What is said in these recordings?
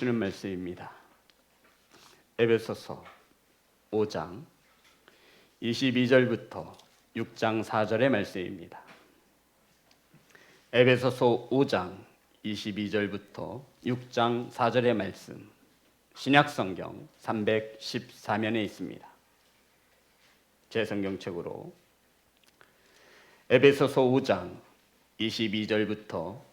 주는 말씀입니다. 에베소서 5장 22절부터 6장 4절의 말씀입니다. 에베소서 5장 22절부터 6장 4절의 말씀, 신약성경 314면에 있습니다. 제 성경책으로 에베소서 5장 22절부터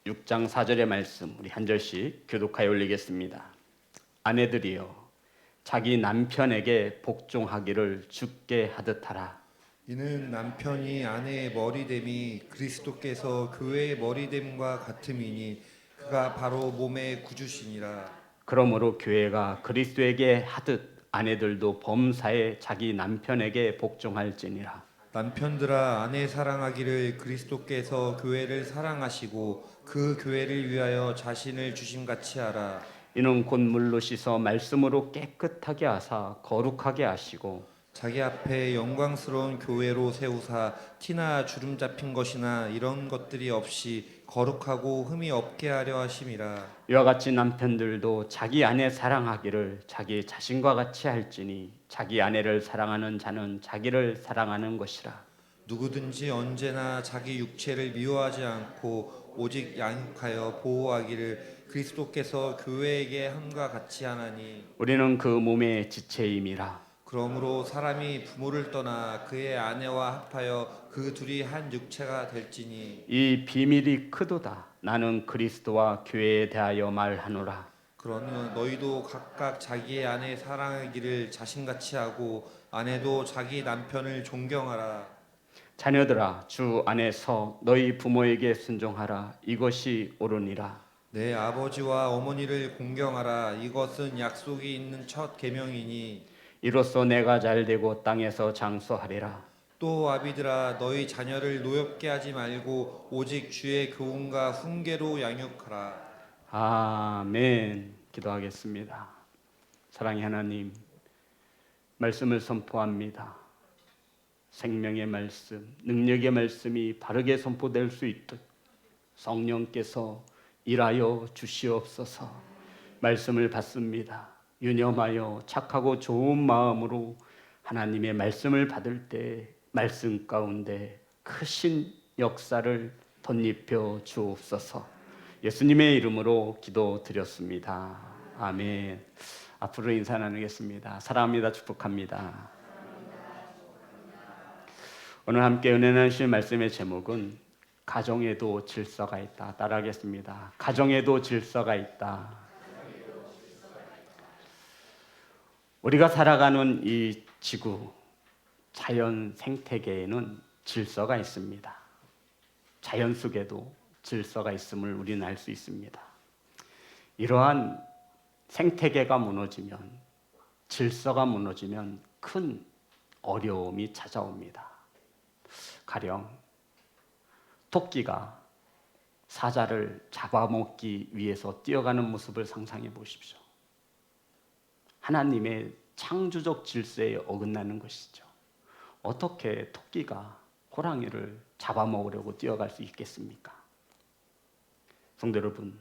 6장 4절의 말씀 우리 한 절씩 교독하여 올리겠습니다. 아내들이여 자기 남편에게 복종하기를 주께 하듯 하라. 이는 남편이 아내의 머리됨이 그리스도께서 교회의 머리됨과 같음이니 그가 바로 몸의 구주시니라. 그러므로 교회가 그리스도에게 하듯 아내들도 범사에 자기 남편에게 복종할지니라. 남편들아 아내 사랑하기를 그리스도께서 교회를 사랑하시고 그 교회를 위하여 자신을 주심같이 하라. 이는 곧 물로 씻어 말씀으로 깨끗하게 하사 거룩하게 하시고 자기 앞에 영광스러운 교회로 세우사 티나 주름 잡힌 것이나 이런 것들이 없이 거룩하고 흠이 없게 하려 하심이라. 이와 같이 남편들도 자기 아내 사랑하기를 자기 자신과 같이 할지니 자기 아내를 사랑하는 자는 자기를 사랑하는 것이라. 누구든지 언제나 자기 육체를 미워하지 않고 오직 양육하여 보호하기를 그리스도께서 교회에게 함과 같이 하나니. 우리는 그 몸의 지체임이라. 그러므로 사람이 부모를 떠나 그의 아내와 합하여 그 둘이 한 육체가 될지니. 이 비밀이 크도다. 나는 그리스도와 교회에 대하여 말하노라. 그러나 너희도 각각 자기의 아내 사랑하기를 자신같이 하고 아내도 자기 남편을 존경하라. 자녀들아 주 안에서 너희 부모에게 순종하라. 이것이 옳으니라. 내 아버지와 어머니를 공경하라. 이것은 약속이 있는 첫 계명이니. 이로써 내가 잘되고 땅에서 장수하리라. 또 아비들아 너희 자녀를 노엽게 하지 말고 오직 주의 교훈과 훈계로 양육하라. 아멘. 기도하겠습니다. 사랑의 하나님, 말씀을 선포합니다. 생명의 말씀, 능력의 말씀이 바르게 선포될 수 있도록 성령께서 일하여 주시옵소서. 말씀을 받습니다. 유념하여 착하고 좋은 마음으로 하나님의 말씀을 받을 때 말씀 가운데 크신 역사를 덧입혀 주옵소서. 예수님의 이름으로 기도드렸습니다. 아멘. 앞으로 인사 나누겠습니다. 사랑합니다. 축복합니다. 오늘 함께 은혜 나누실 말씀의 제목은 가정에도 질서가 있다. 따라하겠습니다. 가정에도 질서가 있다. 우리가 살아가는 이 지구, 자연 생태계에는 질서가 있습니다. 자연 속에도 질서가 있음을 우리는 알 수 있습니다. 이러한 생태계가 무너지면, 질서가 무너지면 큰 어려움이 찾아옵니다. 가령 토끼가 사자를 잡아먹기 위해서 뛰어가는 모습을 상상해 보십시오. 하나님의 창조적 질서에 어긋나는 것이죠. 어떻게 토끼가 호랑이를 잡아먹으려고 뛰어갈 수 있겠습니까? 성도 여러분,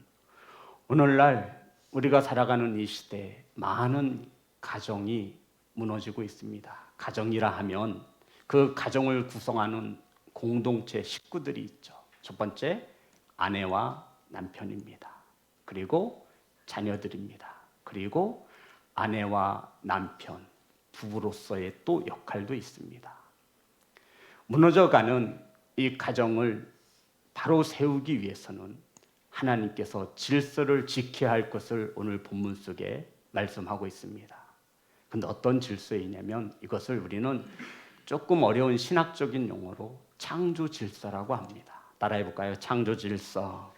오늘날 우리가 살아가는 이 시대에 많은 가정이 무너지고 있습니다. 가정이라 하면 그 가정을 구성하는 공동체 식구들이 있죠. 첫 번째, 아내와 남편입니다. 그리고 자녀들입니다. 그리고 아내와 남편, 부부로서의 또 역할도 있습니다. 무너져가는 이 가정을 바로 세우기 위해서는 하나님께서 질서를 지켜야 할 것을 오늘 본문 속에 말씀하고 있습니다. 그런데 어떤 질서이냐면 이것을 우리는 조금 어려운 신학적인 용어로 창조 질서라고 합니다. 따라해볼까요? 창조 질서.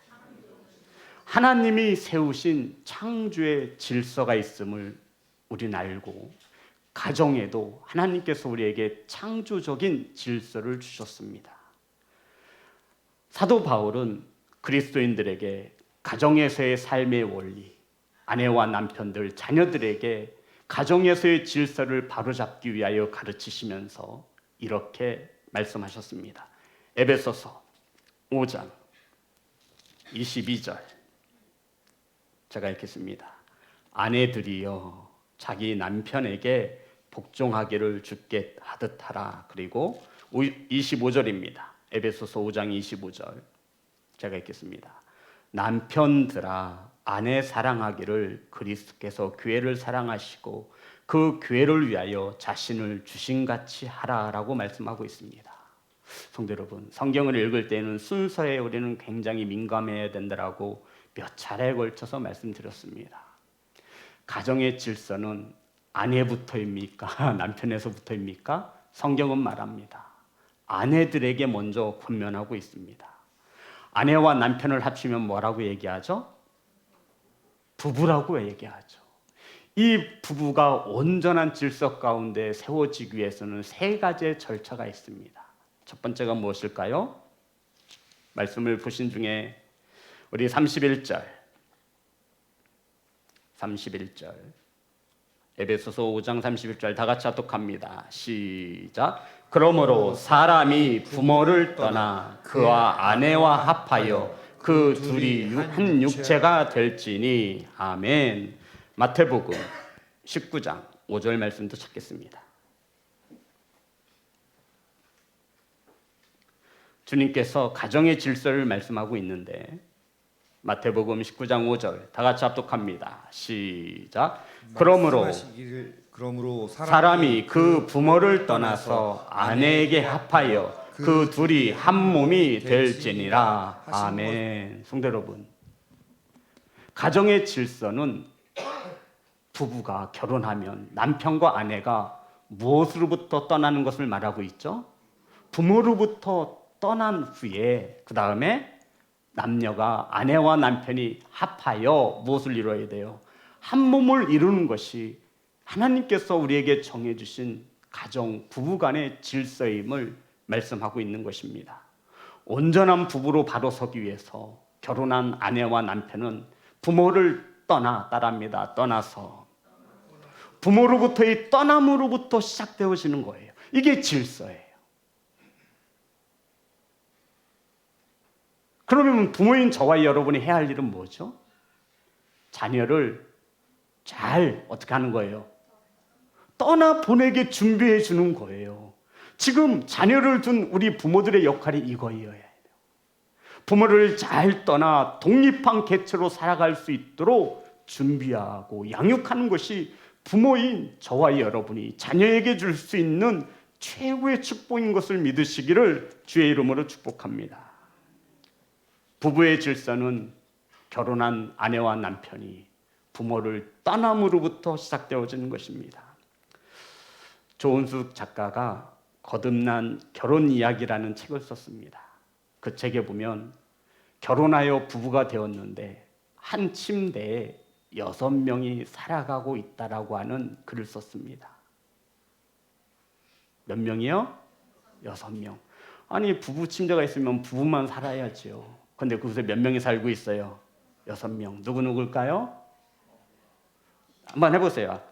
하나님이 세우신 창조의 질서가 있음을 우리는 알고 가정에도 하나님께서 우리에게 창조적인 질서를 주셨습니다. 사도 바울은 그리스도인들에게 가정에서의 삶의 원리, 아내와 남편들, 자녀들에게 가정에서의 질서를 바로잡기 위하여 가르치시면서 이렇게 말씀하셨습니다. 에베소서 5장 22절 제가 읽겠습니다. 아내들이여 자기 남편에게 복종하기를 주께 하듯 하라. 그리고 25절입니다. 에베소서 5장 25절 제가 읽겠습니다. 남편들아 아내 사랑하기를 그리스도께서 교회를 사랑하시고 그 교회를 위하여 자신을 주신같이 하라라고 말씀하고 있습니다. 성도 여러분, 성경을 읽을 때는 순서에 우리는 굉장히 민감해야 된다라고 몇 차례에 걸쳐서 말씀드렸습니다. 가정의 질서는 아내부터입니까? 남편에서부터입니까? 성경은 말합니다. 아내들에게 먼저 권면하고 있습니다. 아내와 남편을 합치면 뭐라고 얘기하죠? 부부라고 얘기하죠. 이 부부가 온전한 질서 가운데 세워지기 위해서는 세 가지의 절차가 있습니다. 첫 번째가 무엇일까요? 말씀을 보신 중에 우리 31절 에베소서 5장 31절 다 같이 합독합니다. 시작. 그러므로 사람이 부모를 떠나 그와 아내와 합하여 그 둘이 한 육체가 될지니. 아멘. 마태복음 19장 5절 말씀도 찾겠습니다. 주님께서 가정의 질서를 말씀하고 있는데 마태복음 19장 5절 다 같이 합독합니다. 시작. 그러므로 사람이 그 부모를 떠나서 아내에게 합하여 그 둘이 한 몸이 될지니라. 아멘. 성도 여러분, 가정의 질서는 부부가 결혼하면 남편과 아내가 무엇으로부터 떠나는 것을 말하고 있죠? 부모로부터 떠난 후에 그 다음에 남녀가 아내와 남편이 합하여 무엇을 이루어야 돼요? 한 몸을 이루는 것이 하나님께서 우리에게 정해주신 가정 부부간의 질서임을 말씀하고 있는 것입니다. 온전한 부부로 바로 서기 위해서 결혼한 아내와 남편은 부모를 따라합니다. 떠나서 부모로부터의 떠남으로부터 시작되어지는 거예요. 이게 질서예요. 그러면 부모인 저와 여러분이 해야 할 일은 뭐죠? 자녀를 잘 어떻게 하는 거예요? 떠나 보내게 준비해 주는 거예요. 지금 자녀를 둔 우리 부모들의 역할이 이거여야 해요. 부모를 잘 떠나 독립한 개체로 살아갈 수 있도록 준비하고 양육하는 것이 부모인 저와 여러분이 자녀에게 줄 수 있는 최고의 축복인 것을 믿으시기를 주의 이름으로 축복합니다. 부부의 질서는 결혼한 아내와 남편이 부모를 떠남으로부터 시작되어지는 것입니다. 조은숙 작가가 거듭난 결혼 이야기라는 책을 썼습니다. 그 책에 보면 결혼하여 부부가 되었는데 한 침대에 6명이 살아가고 있다라고 하는 글을 썼습니다. 몇 명이요? 6명. 아니 부부 침대가 있으면 부부만 살아야죠. 근데 그곳에 몇 명이 살고 있어요? 6명. 누구일까요? 한번 해보세요.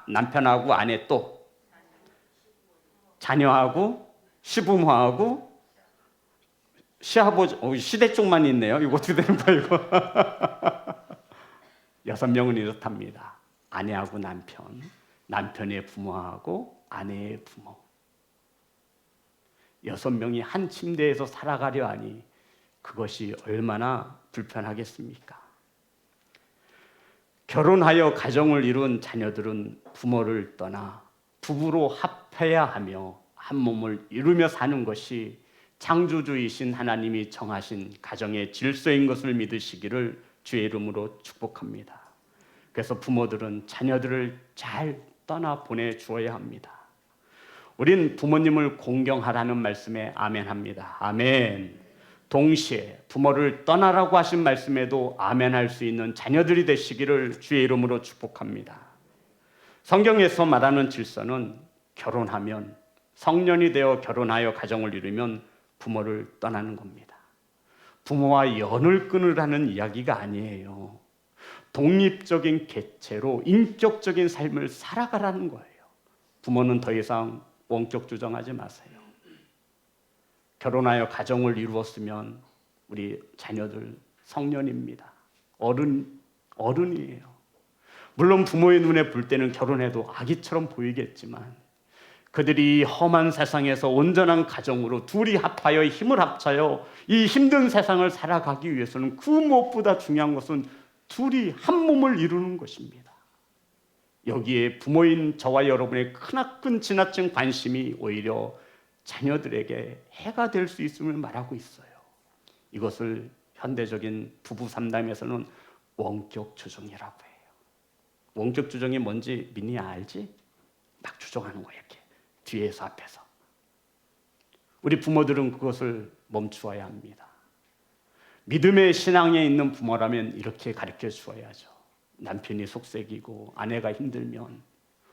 남편하고 아내 또 자녀하고 시부모하고 시아버지. 시댁 쪽만 있네요. 이거 어떻게 되는 거야 이거? 6명은 이렇답니다. 아내하고 남편, 남편의 부모하고 아내의 부모. 6명이 한 침대에서 살아가려 하니 그것이 얼마나 불편하겠습니까? 결혼하여 가정을 이룬 자녀들은 부모를 떠나 부부로 합해야 하며 한 몸을 이루며 사는 것이 창조주이신 하나님이 정하신 가정의 질서인 것을 믿으시기를 주의 이름으로 축복합니다. 그래서 부모들은 자녀들을 잘 떠나 보내주어야 합니다. 우린 부모님을 공경하라는 말씀에 아멘합니다. 아멘. 동시에 부모를 떠나라고 하신 말씀에도 아멘할 수 있는 자녀들이 되시기를 주의 이름으로 축복합니다. 성경에서 말하는 질서는 결혼하면 성년이 되어 결혼하여 가정을 이루면 부모를 떠나는 겁니다. 부모와 연을 끊으라는 이야기가 아니에요. 독립적인 개체로 인격적인 삶을 살아가라는 거예요. 부모는 더 이상 원격 조정하지 마세요. 결혼하여 가정을 이루었으면 우리 자녀들 성년입니다. 어른이에요. 물론 부모의 눈에 볼 때는 결혼해도 아기처럼 보이겠지만 그들이 험한 세상에서 온전한 가정으로 둘이 합하여 힘을 합쳐요 이 힘든 세상을 살아가기 위해서는 그 무엇보다 중요한 것은 둘이 한 몸을 이루는 것입니다. 여기에 부모인 저와 여러분의 크나큰 지나친 관심이 오히려 자녀들에게 해가 될 수 있음을 말하고 있어요. 이것을 현대적인 부부 상담에서는 원격 조정이라고 해요. 원격 조정이 뭔지 민희 알지? 막 조정하는 거야 이렇게 뒤에서 앞에서. 우리 부모들은 그것을 멈추어야 합니다. 믿음의 신앙에 있는 부모라면 이렇게 가르쳐 주어야죠. 남편이 속색이고 아내가 힘들면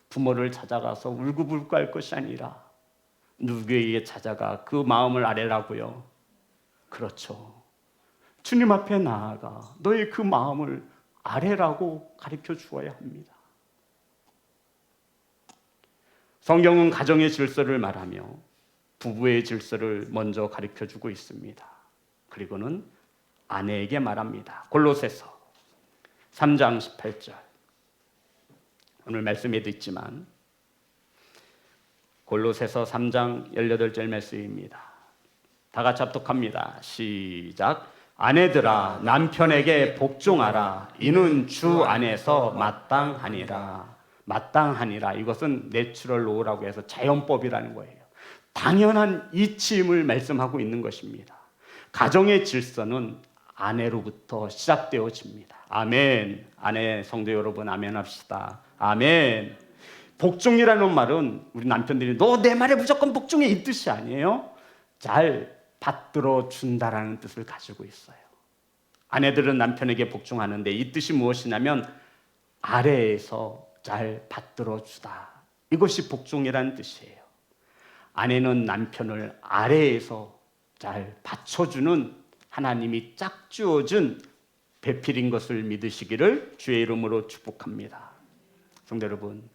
부모를 찾아가서 울고불고 할 것이 아니라 누구에게 찾아가 그 마음을 아뢰라고요. 그렇죠. 주님 앞에 나아가 너의 그 마음을 아뢰라고 가르쳐 주어야 합니다. 성경은 가정의 질서를 말하며 부부의 질서를 먼저 가르쳐 주고 있습니다. 그리고는 아내에게 말합니다. 골로새서 3장 18절. 오늘 말씀에도 있지만 골로새서 3장 18절 말씀입니다. 다 같이 합독합니다. 시작. 아내들아 남편에게 복종하라. 이는 주 안에서 마땅하니라. 마땅하니라. 이것은 내추럴 로우라고 해서 자연법이라는 거예요. 당연한 이치임을 말씀하고 있는 것입니다. 가정의 질서는 아내로부터 시작되어집니다. 아멘. 아내 성도 여러분 아멘 합시다. 아멘. 복종이라는 말은 우리 남편들이 너 내 말에 무조건 복종해 이 뜻이 아니에요. 잘 받들어 준다라는 뜻을 가지고 있어요. 아내들은 남편에게 복종하는데 이 뜻이 무엇이냐면 아래에서 잘 받들어 주다. 이것이 복종이라는 뜻이에요. 아내는 남편을 아래에서 잘 받쳐주는 하나님이 짝지어준 배필인 것을 믿으시기를 주의 이름으로 축복합니다. 성도 여러분,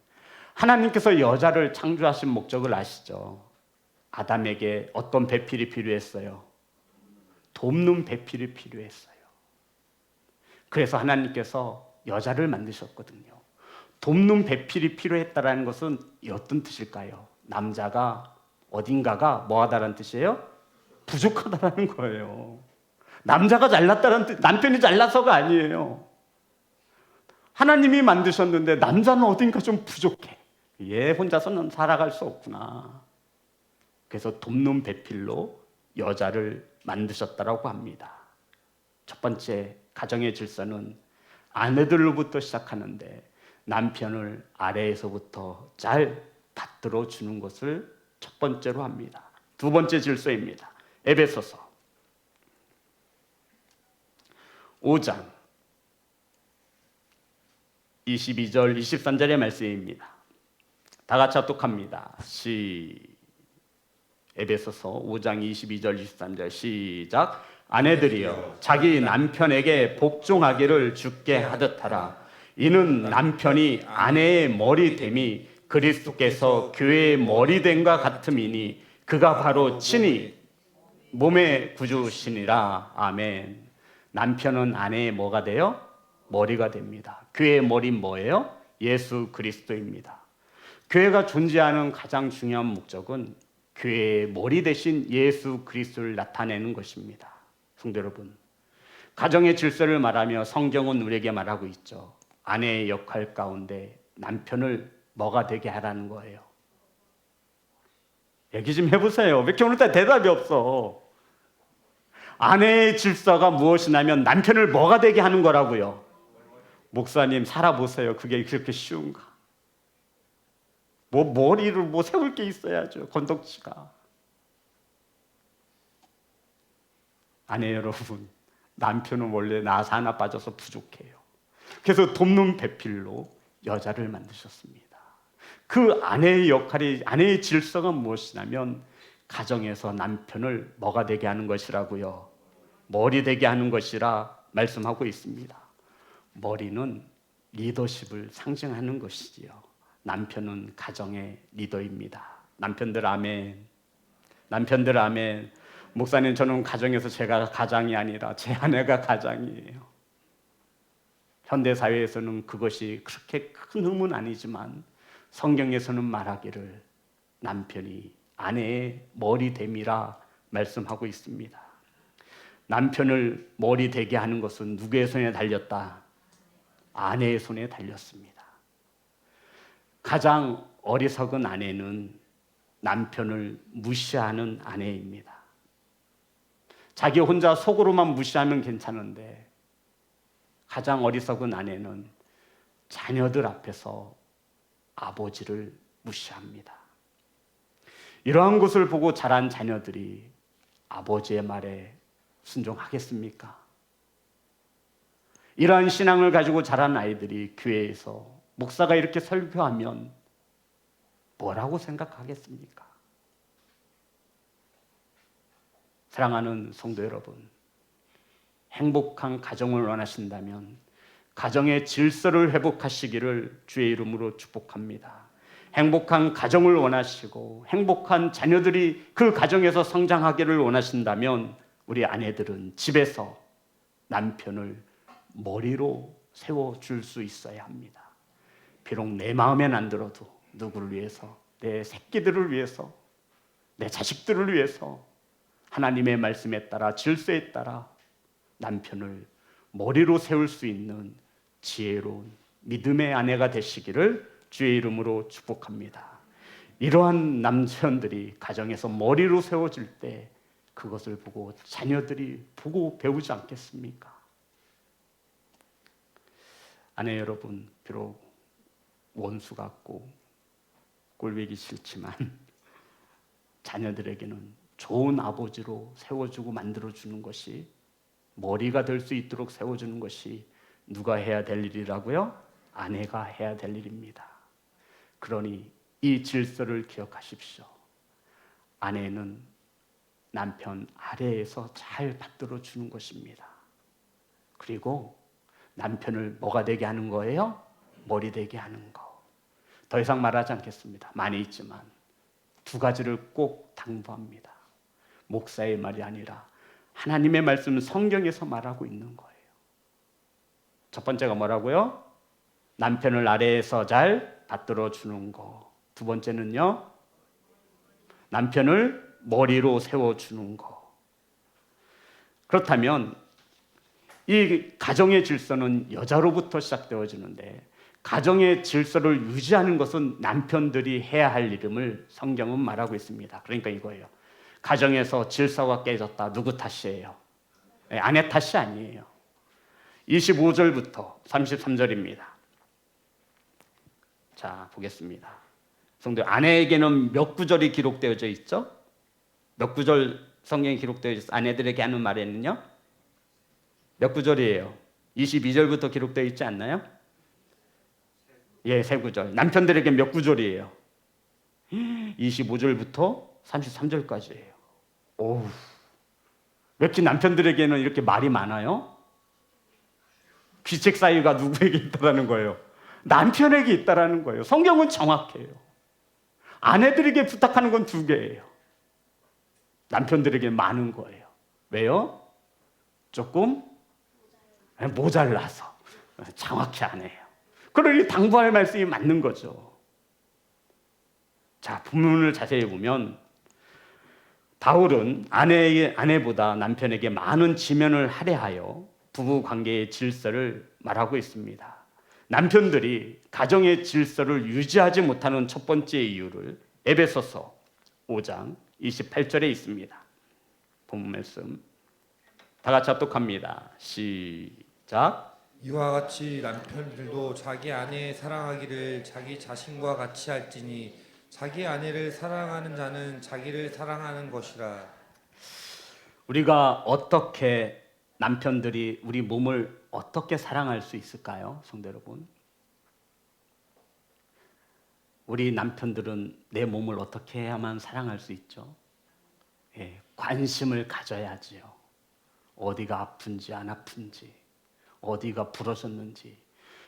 하나님께서 여자를 창조하신 목적을 아시죠? 아담에게 어떤 배필이 필요했어요? 돕는 배필이 필요했어요. 그래서 하나님께서 여자를 만드셨거든요. 돕는 배필이 필요했다는 것은 어떤 뜻일까요? 남자가 어딘가가 뭐하다라는 뜻이에요? 부족하다라는 거예요. 남자가 잘났다는 뜻, 남편이 잘나서가 아니에요. 하나님이 만드셨는데 남자는 어딘가 좀 부족해. 얘 혼자서는 살아갈 수 없구나. 그래서 돕는 배필로 여자를 만드셨다라고 합니다. 첫 번째 가정의 질서는 아내들로부터 시작하는데 남편을 아래에서부터 잘 받들어 주는 것을 첫 번째로 합니다. 두 번째 질서입니다. 에베소서 5장 22절 23절의 말씀입니다. 다 같이 합독합니다. 에베소서 5장 22절 23절 시작. 아내들이여 자기 남편에게 복종하기를 주께 하듯 하라. 이는 남편이 아내의 머리됨이 그리스도께서 교회의 머리됨과 같음이니 그가 바로 친히 몸의 구주시니라. 아멘. 남편은 아내의 뭐가 돼요? 머리가 됩니다. 교회의 머리는 뭐예요? 예수 그리스도입니다. 교회가 존재하는 가장 중요한 목적은 교회의 머리 대신 예수 그리스도를 나타내는 것입니다. 성도 여러분, 가정의 질서를 말하며 성경은 우리에게 말하고 있죠. 아내의 역할 가운데 남편을 뭐가 되게 하라는 거예요. 얘기 좀 해보세요. 왜 이렇게 오늘따라 대답이 없어? 아내의 질서가 무엇이냐면 남편을 뭐가 되게 하는 거라고요. 목사님 살아보세요. 그게 그렇게 쉬운가? 머리를 세울 게 있어야죠. 건덕지가. 아내 여러분, 남편은 원래 나사 하나 빠져서 부족해요. 그래서 돕는 배필로 여자를 만드셨습니다. 그 아내의 역할이, 아내의 질서가 무엇이냐면 가정에서 남편을 뭐가 되게 하는 것이라고요? 머리 되게 하는 것이라 말씀하고 있습니다. 머리는 리더십을 상징하는 것이지요. 남편은 가정의 리더입니다. 남편들 아멘. 남편들 아멘. 목사님, 저는 가정에서 제가 가장이 아니라 제 아내가 가장이에요. 현대 사회에서는 그것이 그렇게 큰 흠은 아니지만 성경에서는 말하기를 남편이 아내의 머리됨이라 말씀하고 있습니다. 남편을 머리되게 하는 것은 누구의 손에 달렸다? 아내의 손에 달렸습니다. 가장 어리석은 아내는 남편을 무시하는 아내입니다. 자기 혼자 속으로만 무시하면 괜찮은데 가장 어리석은 아내는 자녀들 앞에서 아버지를 무시합니다. 이러한 것을 보고 자란 자녀들이 아버지의 말에 순종하겠습니까? 이러한 신앙을 가지고 자란 아이들이 교회에서 목사가 이렇게 설교하면 뭐라고 생각하겠습니까? 사랑하는 성도 여러분, 행복한 가정을 원하신다면 가정의 질서를 회복하시기를 주의 이름으로 축복합니다. 행복한 가정을 원하시고 행복한 자녀들이 그 가정에서 성장하기를 원하신다면 우리 아내들은 집에서 남편을 머리로 세워줄 수 있어야 합니다. 비록 내 마음엔 안 들어도 누구를 위해서, 내 새끼들을 위해서, 내 자식들을 위해서 하나님의 말씀에 따라 질서에 따라 남편을 머리로 세울 수 있는 지혜로운 믿음의 아내가 되시기를 주의 이름으로 축복합니다. 이러한 남편들이 가정에서 머리로 세워질 때 그것을 보고 자녀들이 보고 배우지 않겠습니까? 아내 여러분, 비록 원수 같고 꼴보기 싫지만 자녀들에게는 좋은 아버지로 세워주고 만들어주는 것이, 머리가 될 수 있도록 세워주는 것이 누가 해야 될 일이라고요? 아내가 해야 될 일입니다. 그러니 이 질서를 기억하십시오. 아내는 남편 아래에서 잘 받들어 주는 것입니다. 그리고 남편을 뭐가 되게 하는 거예요? 머리 되게 하는 거. 더 이상 말하지 않겠습니다. 많이 있지만 두 가지를 꼭 당부합니다. 목사의 말이 아니라 하나님의 말씀, 성경에서 말하고 있는 거예요. 첫 번째가 뭐라고요? 남편을 아래에서 잘 받들어 주는 거. 두 번째는요, 남편을 머리로 세워주는 거. 그렇다면 이 가정의 질서는 여자로부터 시작되어지는데, 가정의 질서를 유지하는 것은 남편들이 해야 할 일임을 성경은 말하고 있습니다. 그러니까 이거예요. 가정에서 질서가 깨졌다. 누구 탓이에요? 아내 탓이 아니에요. 25절부터 33절입니다. 자, 보겠습니다. 성도, 아내에게는 몇 구절이 기록되어져 있죠? 몇 구절 성경에 기록되어 있어요? 아내들에게 하는 말에는요? 몇 구절이에요? 22절부터 기록되어 있지 않나요? 예, 세 구절. 남편들에게 몇 구절이에요? 25절부터 33절까지예요. 오우, 왜 이렇게 남편들에게는 이렇게 말이 많아요? 귀책 사유가 누구에게 있다는 거예요? 남편에게 있다는 거예요. 성경은 정확해요. 아내들에게 부탁하는 건 두 개예요. 남편들에게 많은 거예요. 왜요? 조금 모자라서. 정확히 안 해요. 그러니 당부할 말씀이 맞는 거죠. 자, 본문을 자세히 보면 바울은 아내보다 남편에게 많은 지면을 할애하여 부부 관계의 질서를 말하고 있습니다. 남편들이 가정의 질서를 유지하지 못하는 첫 번째 이유를 에베소서 5장 28절에 있습니다. 본문 말씀 다 같이 합독합니다. 시작. 이와 같이 남편들도 자기 아내 사랑하기를 자기 자신과 같이 할지니 자기 아내를 사랑하는 자는 자기를 사랑하는 것이라. 우리가 어떻게, 남편들이 우리 몸을 어떻게 사랑할 수 있을까요? 성도 여러분, 우리 남편들은 내 몸을 어떻게 해야만 사랑할 수 있죠? 예, 관심을 가져야지요. 어디가 아픈지 안 아픈지, 어디가 부러졌는지.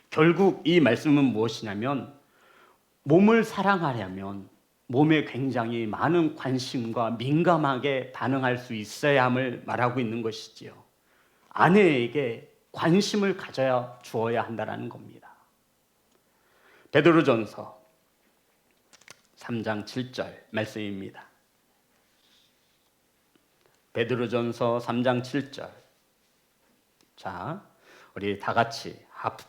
결국 이 말씀은 무엇이냐면, 몸을 사랑하려면 몸에 굉장히 많은 관심과 민감하게 반응할 수 있어야 함을 말하고 있는 것이지요. 아내에게 관심을 가져야 주어야 한다는 겁니다. 베드로전서 3장 7절 말씀입니다. 베드로전서 3장 7절. 자, 우리 다 같이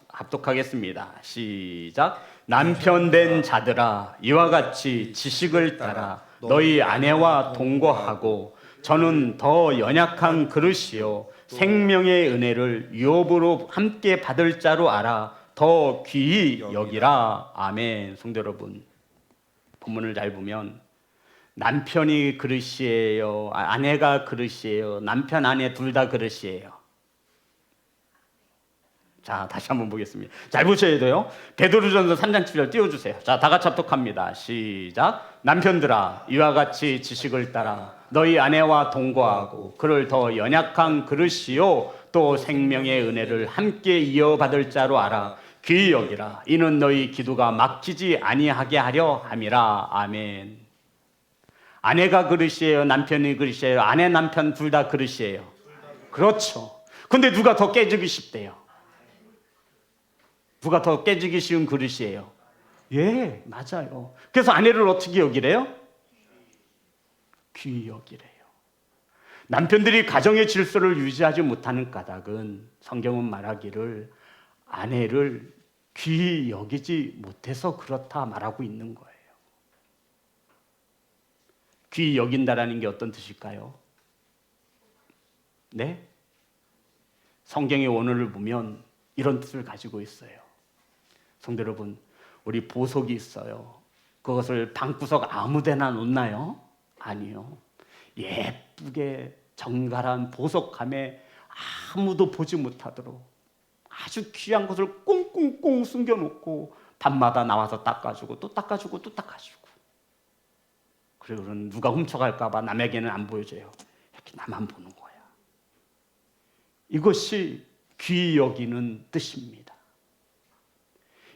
합독하겠습니다. 시작. 남편 된 자들아, 이와 같이 지식을 따라 너희 아내와 동거하고, 저는 더 연약한 그릇이요 생명의 은혜를 유업으로 함께 받을 자로 알아 더 귀히 여기라. 아멘. 성도 여러분, 본문을 잘 보면 남편이 그릇이에요, 아내가 그릇이에요, 남편 아내 둘 다 그릇이에요. 자, 다시 한번 보겠습니다. 잘 보셔야 돼요. 베드로전서 3장 7절 띄워주세요. 자, 다 같이 합독합니다. 시작. 남편들아, 이와 같이 지식을 따라 너희 아내와 동거하고, 그를 더 연약한 그릇이요 또 생명의 은혜를 함께 이어받을 자로 알아 귀히 여기라. 이는 너희 기도가 막히지 아니하게 하려 함이라. 아멘. 아내가 그릇이에요, 남편이 그릇이에요, 아내 남편 둘 다 그릇이에요? 그렇죠. 근데 누가 더 깨지기 쉽대요? 누가 더 깨지기 쉬운 그릇이에요? 예, 맞아요. 그래서 아내를 어떻게 여기래요? 귀히 여기래요. 남편들이 가정의 질서를 유지하지 못하는 까닭은 성경은 말하기를 아내를 귀히 여기지 못해서 그렇다 말하고 있는 거예요. 귀히 여긴다라는 게 어떤 뜻일까요? 네? 성경의 원어를 보면 이런 뜻을 가지고 있어요. 성도 여러분, 우리 보석이 있어요. 그것을 방구석 아무데나 놓나요? 아니요. 예쁘게 정갈한 보석함에 아무도 보지 못하도록 아주 귀한 것을 꽁꽁꽁 숨겨놓고 밤마다 나와서 닦아주고 또 닦아주고 또 닦아주고, 그리고 누가 훔쳐갈까 봐 남에게는 안 보여줘요. 이렇게 나만 보는 거야. 이것이 귀히 여기는 뜻입니다.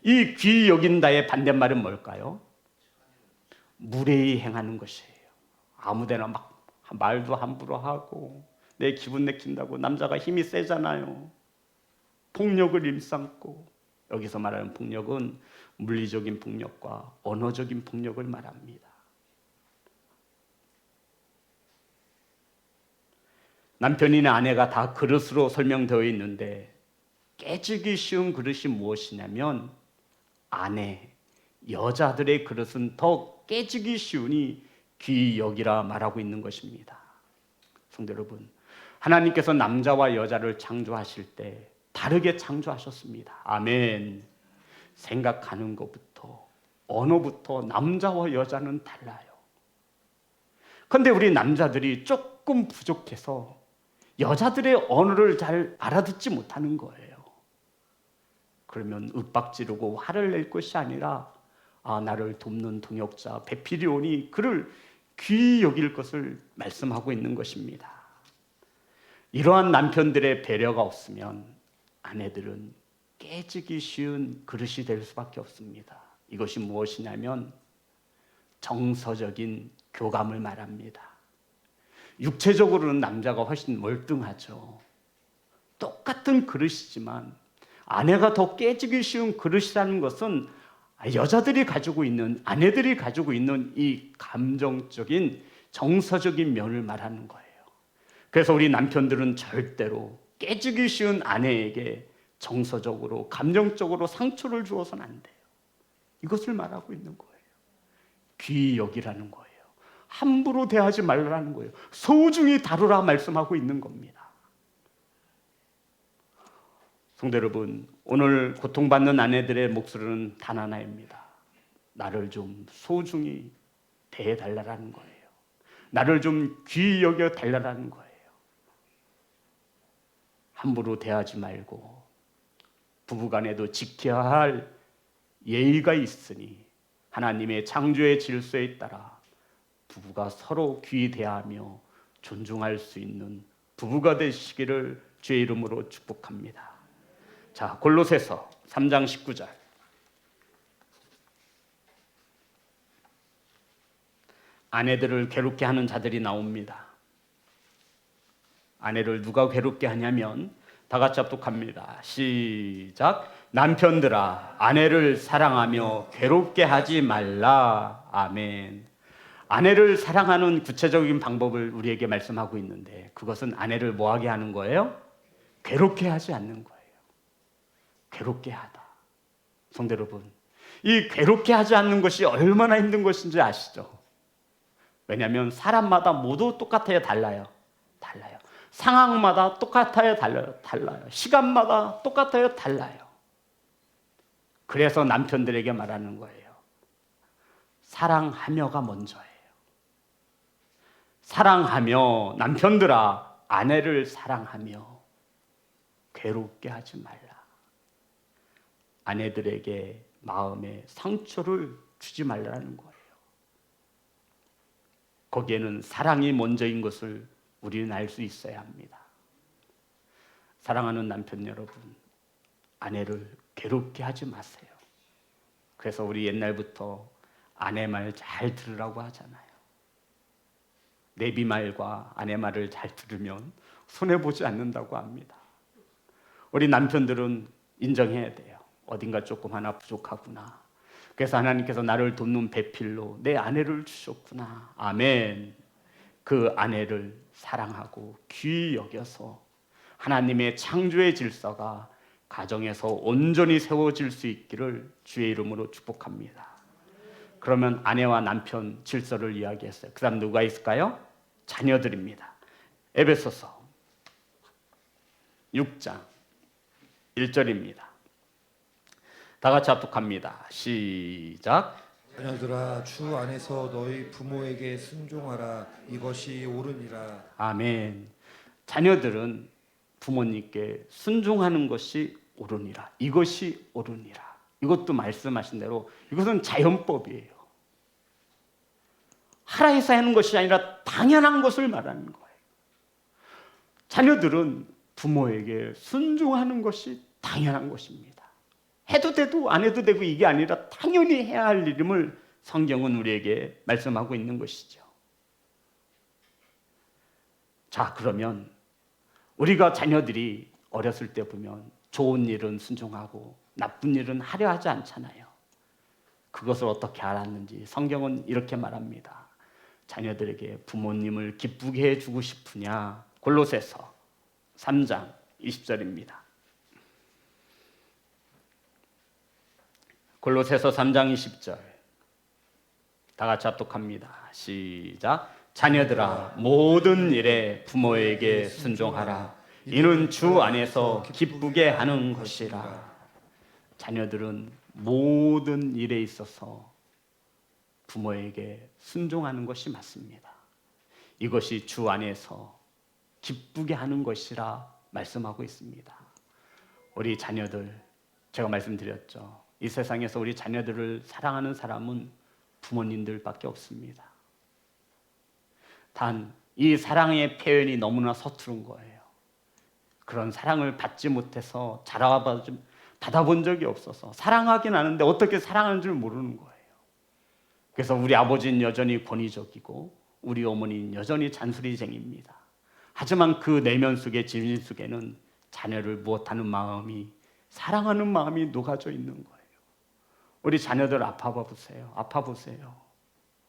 이 귀히 여긴다의 반대말은 뭘까요? 무례히 행하는 것이에요. 아무데나 막 말도 함부로 하고 내 기분 내킨다고. 남자가 힘이 세잖아요. 폭력을 일삼고, 여기서 말하는 폭력은 물리적인 폭력과 언어적인 폭력을 말합니다. 남편이나 아내가 다 그릇으로 설명되어 있는데 깨지기 쉬운 그릇이 무엇이냐면 아내, 여자들의 그릇은 더 깨지기 쉬우니 귀히 여기라 말하고 있는 것입니다. 성도 여러분, 하나님께서 남자와 여자를 창조하실 때 다르게 창조하셨습니다. 아멘. 생각하는 것부터 언어부터 남자와 여자는 달라요. 그런데 우리 남자들이 조금 부족해서 여자들의 언어를 잘 알아듣지 못하는 거예요. 그러면 윽박지르고 화를 낼 것이 아니라 나를 돕는 동역자 배필이 오니 그를 귀히 여길 것을 말씀하고 있는 것입니다. 이러한 남편들의 배려가 없으면 아내들은 깨지기 쉬운 그릇이 될 수밖에 없습니다. 이것이 무엇이냐면 정서적인 교감을 말합니다. 육체적으로는 남자가 훨씬 멀뚱하죠. 똑같은 그릇이지만 아내가 더 깨지기 쉬운 그릇이라는 것은 여자들이 가지고 있는, 아내들이 가지고 있는 이 감정적인 정서적인 면을 말하는 거예요. 그래서 우리 남편들은 절대로 깨지기 쉬운 아내에게 정서적으로, 감정적으로 상처를 주어서는 안 돼요. 이것을 말하고 있는 거예요. 귀히 여기라는 거예요. 함부로 대하지 말라는 거예요. 소중히 다루라 말씀하고 있는 겁니다. 성도 여러분, 오늘 고통받는 아내들의 목소리는 단 하나입니다. 나를 좀 소중히 대해달라는 거예요. 나를 좀 귀히 여겨달라는 거예요. 함부로 대하지 말고 부부간에도 지켜야 할 예의가 있으니 하나님의 창조의 질서에 따라 부부가 서로 귀히 대하며 존중할 수 있는 부부가 되시기를 주의 이름으로 축복합니다. 자, 골로새서 3장 19절. 아내들을 괴롭게 하는 자들이 나옵니다. 아내를 누가 괴롭게 하냐면 다 같이 합독합니다. 시작. 남편들아 아내를 사랑하며 괴롭게 하지 말라. 아멘. 아내를 사랑하는 구체적인 방법을 우리에게 말씀하고 있는데 그것은 아내를 뭐하게 하는 거예요? 괴롭게 하지 않는 거예요. 괴롭게 하다. 성도 여러분, 이 괴롭게 하지 않는 것이 얼마나 힘든 것인지 아시죠? 왜냐하면 사람마다 모두 똑같아요, 달라요? 달라요. 상황마다 똑같아요, 달라요? 달라요. 시간마다 똑같아요, 달라요. 그래서 남편들에게 말하는 거예요. 사랑하며가 먼저예요. 사랑하며, 남편들아 아내를 사랑하며 괴롭게 하지 말라. 아내들에게 마음에 상처를 주지 말라는 거예요. 거기에는 사랑이 먼저인 것을 우리는 알 수 있어야 합니다. 사랑하는 남편 여러분, 아내를 괴롭게 하지 마세요. 그래서 우리 옛날부터 아내 말 잘 들으라고 하잖아요. 내비 말과 아내 말을 잘 들으면 손해보지 않는다고 합니다. 우리 남편들은 인정해야 돼요. 어딘가 조금 하나 부족하구나. 그래서 하나님께서 나를 돕는 배필로 내 아내를 주셨구나. 아멘. 그 아내를 사랑하고 귀히 여겨서 하나님의 창조의 질서가 가정에서 온전히 세워질 수 있기를 주의 이름으로 축복합니다. 그러면 아내와 남편 질서를 이야기했어요. 그 다음 누가 있을까요? 자녀들입니다. 에베소서 6장 1절입니다. 다 같이 합독합니다. 시작. 자녀들아 주 안에서 너희 부모에게 순종하라. 이것이 옳으니라. 아멘. 자녀들은 부모님께 순종하는 것이 옳으니라. 이것이 옳으니라. 이것도 말씀하신 대로 이것은 자연법이에요. 하라 해서 하는 것이 아니라 당연한 것을 말하는 거예요. 자녀들은 부모에게 순종하는 것이 당연한 것입니다. 해도 돼도 안 해도 되고 이게 아니라 당연히 해야 할 일임을 성경은 우리에게 말씀하고 있는 것이죠. 자, 그러면 우리가 자녀들이 어렸을 때 보면 좋은 일은 순종하고 나쁜 일은 하려 하지 않잖아요. 그것을 어떻게 알았는지 성경은 이렇게 말합니다. 자녀들에게 부모님을 기쁘게 해주고 싶으냐? 골로새서 3장 20절입니다. 골로새서 3장 20절 다 같이 합독합니다. 시작. 자녀들아 모든 일에 부모에게 순종하라. 이는 주 안에서 기쁘게 하는 것이라. 자녀들은 모든 일에 있어서 부모에게 순종하는 것이 맞습니다. 이것이 주 안에서 기쁘게 하는 것이라 말씀하고 있습니다. 우리 자녀들, 제가 말씀드렸죠. 이 세상에서 우리 자녀들을 사랑하는 사람은 부모님들밖에 없습니다. 단 이 사랑의 표현이 너무나 서투른 거예요. 그런 사랑을 받지 못해서 받아본 적이 없어서 사랑하긴 하는데 어떻게 사랑하는 줄 모르는 거예요. 그래서 우리 아버지는 여전히 권위적이고 우리 어머니는 여전히 잔소리쟁이입니다. 하지만 그 내면 속에 진심 속에는 자녀를 무엇하는 마음이, 사랑하는 마음이 녹아져 있는 거예요. 우리 자녀들 아파 보세요.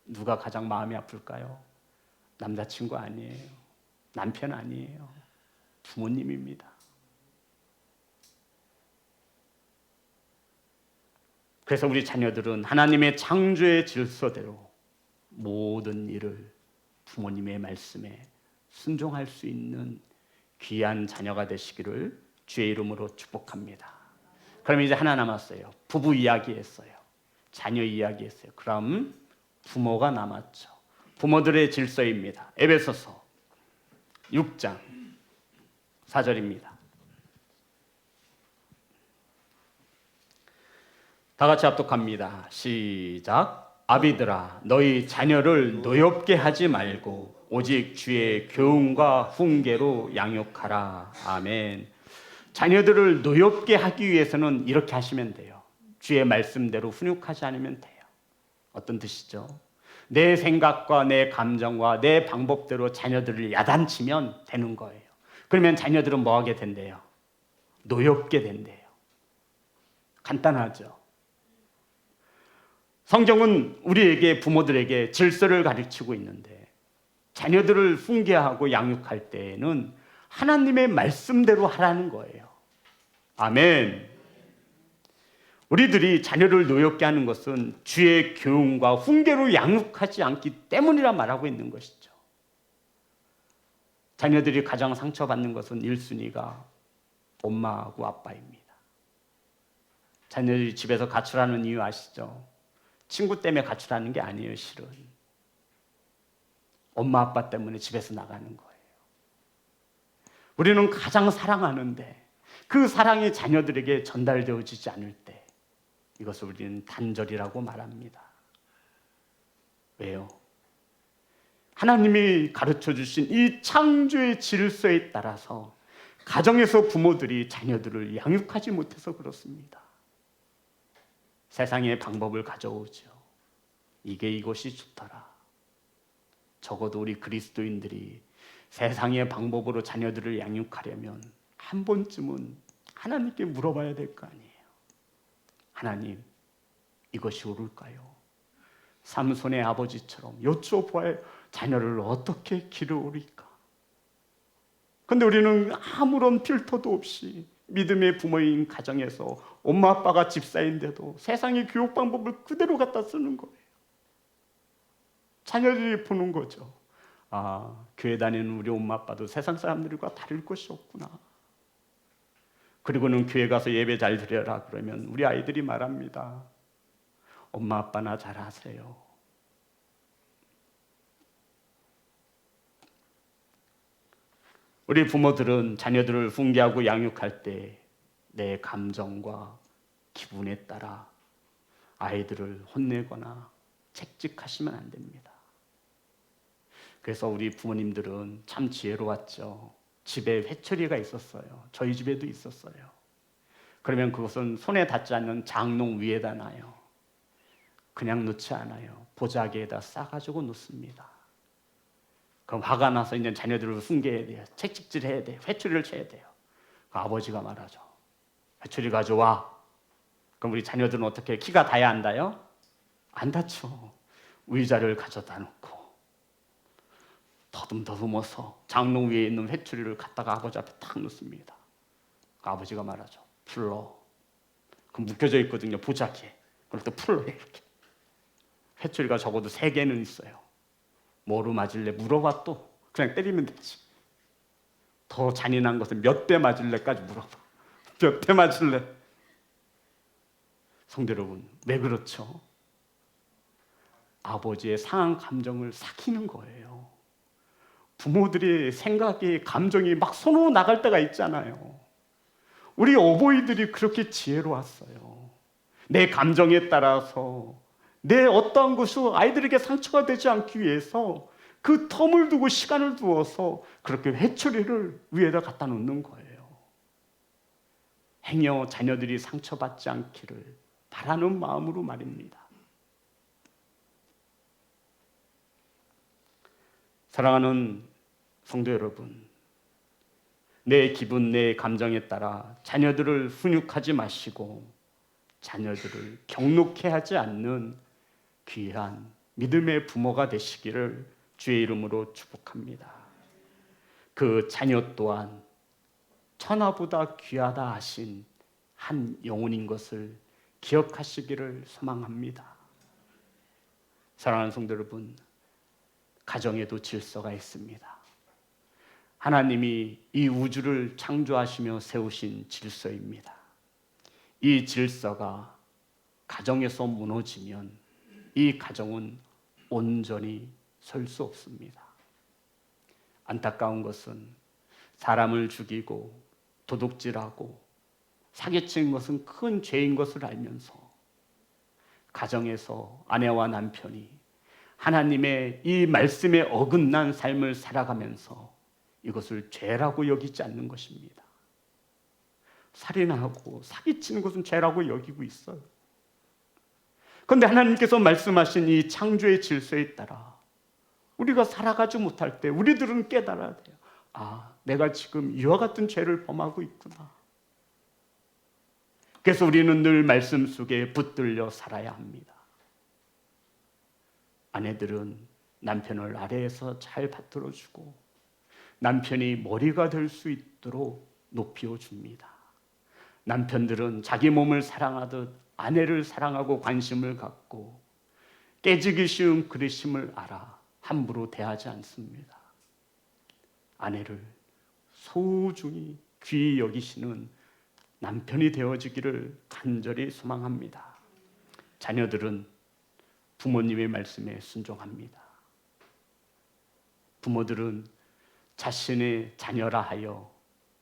누가 가장 마음이 아플까요? 남자친구 아니에요. 남편 아니에요. 부모님입니다. 그래서 우리 자녀들은 하나님의 창조의 질서대로 모든 일을 부모님의 말씀에 순종할 수 있는 귀한 자녀가 되시기를 주의 이름으로 축복합니다. 그럼 이제 하나 남았어요. 부부 이야기했어요. 자녀 이야기했어요. 그럼 부모가 남았죠. 부모들의 질서입니다. 에베소서 6장 4절입니다. 다 같이 합독합니다. 시작. 아비들아 너희 자녀를 노엽게 하지 말고 오직 주의 교훈과 훈계로 양육하라. 아멘. 자녀들을 노엽게 하기 위해서는 이렇게 하시면 돼요. 주의 말씀대로 훈육하지 않으면 돼요. 어떤 뜻이죠? 내 생각과 내 감정과 내 방법대로 자녀들을 야단치면 되는 거예요. 그러면 자녀들은 뭐 하게 된대요? 노엽게 된대요. 간단하죠. 성경은 우리에게, 부모들에게 질서를 가르치고 있는데, 자녀들을 훈계하고 양육할 때에는 하나님의 말씀대로 하라는 거예요. 아멘. 우리들이 자녀를 노엽게 하는 것은 주의 교훈과 훈계로 양육하지 않기 때문이라 말하고 있는 것이죠. 자녀들이 가장 상처받는 것은 1순위가 엄마하고 아빠입니다. 자녀들이 집에서 가출하는 이유 아시죠? 친구 때문에 가출하는 게 아니에요. 실은 엄마 아빠 때문에 집에서 나가는 거예요. 우리는 가장 사랑하는데 그 사랑이 자녀들에게 전달되어지지 않을 때 이것을 우리는 단절이라고 말합니다. 왜요? 하나님이 가르쳐 주신 이 창조의 질서에 따라서 가정에서 부모들이 자녀들을 양육하지 못해서 그렇습니다. 세상의 방법을 가져오죠. 이것이 좋더라. 적어도 우리 그리스도인들이 세상의 방법으로 자녀들을 양육하려면 한 번쯤은 하나님께 물어봐야 될 거 아니에요. 하나님, 이것이 옳을까요? 삼손의 아버지처럼 여쭤보아야 자녀를 어떻게 기르오리까? 근데 우리는 아무런 필터도 없이 믿음의 부모인 가정에서 엄마 아빠가 집사인데도 세상의 교육 방법을 그대로 갖다 쓰는 거예요. 자녀들이 보는 거죠. 아, 교회 다니는 우리 엄마 아빠도 세상 사람들과 다를 것이 없구나. 그리고는 교회 가서 예배 잘 드려라 그러면 우리 아이들이 말합니다. 엄마 아빠나 잘하세요. 우리 부모들은 자녀들을 훈계하고 양육할 때 내 감정과 기분에 따라 아이들을 혼내거나 책찍하시면 안 됩니다. 그래서 우리 부모님들은 참 지혜로웠죠. 집에 회초리가 있었어요. 저희 집에도 있었어요. 그러면 그것은 손에 닿지 않는 장롱 위에다 놔요. 그냥 놓지 않아요. 보자기에다 싸가지고 놓습니다. 그럼 화가 나서 이제 자녀들을 훈계해야 돼요. 책찍질해야 돼요. 회초리를 쳐야 돼요. 아버지가 말하죠. 회초리 가져와. 그럼 우리 자녀들은 어떻게 해요? 키가 닿아야 한다요? 안 닿죠. 의자를 가져다 놓고 더듬더듬어서 장롱 위에 있는 회초리를 갖다가 아버지 앞에 탁 놓습니다. 아버지가 말하죠. 풀러. 그럼 묶여져 있거든요. 보자기에. 그럴 때 풀러 이렇게. 회초리가 적어도 3개는 있어요. 뭐로 맞을래? 물어봐 또. 그냥 때리면 되지. 더 잔인한 것은 몇 대 맞을래까지 물어봐. 몇 대 맞을래? 성도 여러분, 왜 그렇죠? 아버지의 상한 감정을 삭히는 거예요. 부모들의 생각이, 감정이 막 손으로 나갈 때가 있잖아요. 우리 어버이들이 그렇게 지혜로웠어요. 내 감정에 따라서 내 어떠한 것이 아이들에게 상처가 되지 않기 위해서 그 텀을 두고 시간을 두어서 그렇게 회초리를 위에다 갖다 놓는 거예요. 행여 자녀들이 상처받지 않기를 바라는 마음으로 말입니다. 사랑하는 성도 여러분, 내 기분, 내 감정에 따라 자녀들을 훈육하지 마시고 자녀들을 경록해 하지 않는 귀한 믿음의 부모가 되시기를 주의 이름으로 축복합니다. 그 자녀 또한 천하보다 귀하다 하신 한 영혼인 것을 기억하시기를 소망합니다. 사랑하는 성도 여러분, 가정에도 질서가 있습니다. 하나님이 이 우주를 창조하시며 세우신 질서입니다. 이 질서가 가정에서 무너지면 이 가정은 온전히 설 수 없습니다. 안타까운 것은 사람을 죽이고 도둑질하고 사기치는 것은 큰 죄인 것을 알면서 가정에서 아내와 남편이 하나님의 이 말씀에 어긋난 삶을 살아가면서 이것을 죄라고 여기지 않는 것입니다. 살인하고 사기치는 것은 죄라고 여기고 있어요. 그런데 하나님께서 말씀하신 이 창조의 질서에 따라 우리가 살아가지 못할 때 우리들은 깨달아야 돼요. 아, 내가 지금 이와 같은 죄를 범하고 있구나. 그래서 우리는 늘 말씀 속에 붙들려 살아야 합니다. 아내들은 남편을 아래에서 잘 받들어주고 남편이 머리가 될 수 있도록 높여줍니다. 남편들은 자기 몸을 사랑하듯 아내를 사랑하고 관심을 갖고 깨지기 쉬운 그릇임을 알아 함부로 대하지 않습니다. 아내를 소중히 귀히 여기시는 남편이 되어지기를 간절히 소망합니다. 자녀들은 부모님의 말씀에 순종합니다. 부모들은 자신의 자녀라 하여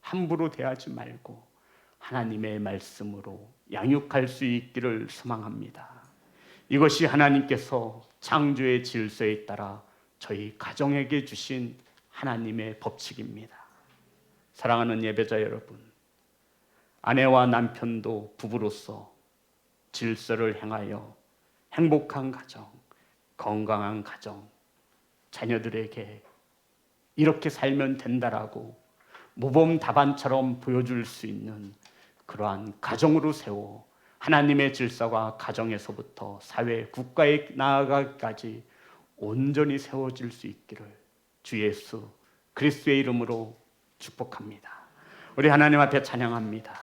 함부로 대하지 말고 하나님의 말씀으로 양육할 수 있기를 소망합니다. 이것이 하나님께서 창조의 질서에 따라 저희 가정에게 주신 하나님의 법칙입니다. 사랑하는 예배자 여러분, 아내와 남편도 부부로서 질서를 행하여 행복한 가정, 건강한 가정, 자녀들에게 이렇게 살면 된다라고 모범 답안처럼 보여줄 수 있는 그러한 가정으로 세워 하나님의 질서가 가정에서부터 사회, 국가에 나아가기까지 온전히 세워질 수 있기를 주 예수 그리스도의 이름으로 축복합니다. 우리 하나님 앞에 찬양합니다.